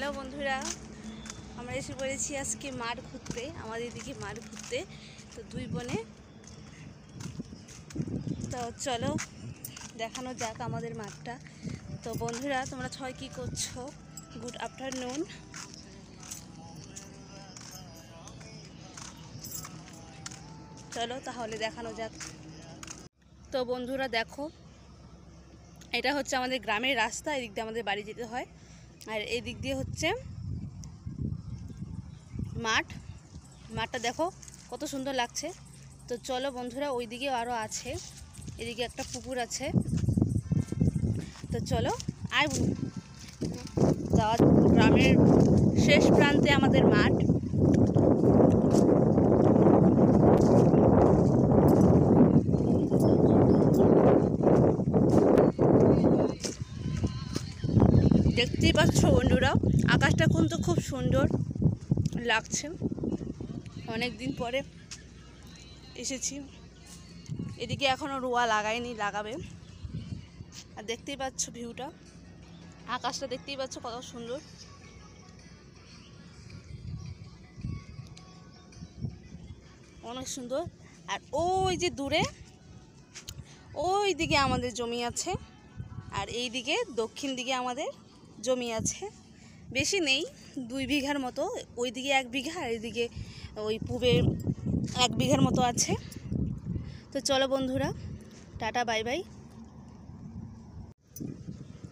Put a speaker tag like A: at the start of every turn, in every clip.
A: Hello বন্ধুরা, আমরা এসে পড়েছি আজকে মাঠ ঘুরতে। আমাদের এদিকে মাঠ ঘুরতে তো দুই বোনে। তো চলো দেখানো যাক আমাদের মাঠটা। তো বন্ধুরা, তোমরা সবাই কী করছো? Good afternoon. চলো তাহলে দেখানো যাক। তো বন্ধুরা দেখো, এটা হচ্ছে আমাদের গ্রামের রাস্তা। এদিক দিয়ে আমাদের বাড়ি যেতে হয়, আর এই দিক দিয়ে হচ্ছে মাঠটা দেখো কত সুন্দর লাগছে। তো চলো বন্ধুরা, ওই দিকে আরও আছে, এদিকে একটা পুকুর আছে। তো চলো আর যাওয়া। গ্রামের শেষ প্রান্তে আমাদের মাঠ। দেখতেই পাচ্ছ বন্ধুরা, আকাশটা কিন্তু খুব সুন্দর লাগছে। অনেক দিন পরে এসেছি। এদিকে এখনও রোয়া লাগায়নি, লাগাবে। আর দেখতেই পাচ্ছ ভিউটা, আকাশটা দেখতেই পাচ্ছ কত সুন্দর। অনেক সুন্দর। আর ওই যে দূরে ওই দিকে আমাদের জমি আছে, আর এই দিকে দক্ষিণ দিকে আমাদের জমি আছে। বেশি নেই, 2 বিঘার মতো। ওই দিকে 1 বিঘা, আর এইদিকে ওই পূবে 1 বিঘার মতো আছে। তো চলো বন্ধুরা, টাটা বাই বাই।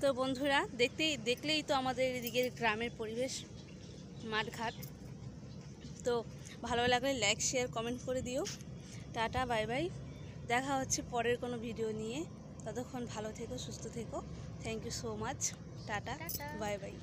A: তো বন্ধুরা, দেখলেই তো আমাদের এদিকে গ্রামের পরিবেশ, মাঠঘাট। তো ভালো লাগলে লাইক শেয়ার কমেন্ট করে দিও। Tata bye by. দেখা হচ্ছে পরের কোনো ভিডিও নিয়ে। ততক্ষণ ভালো থেকো, সুস্থ থেকো। Thank you so much. Tata bye by.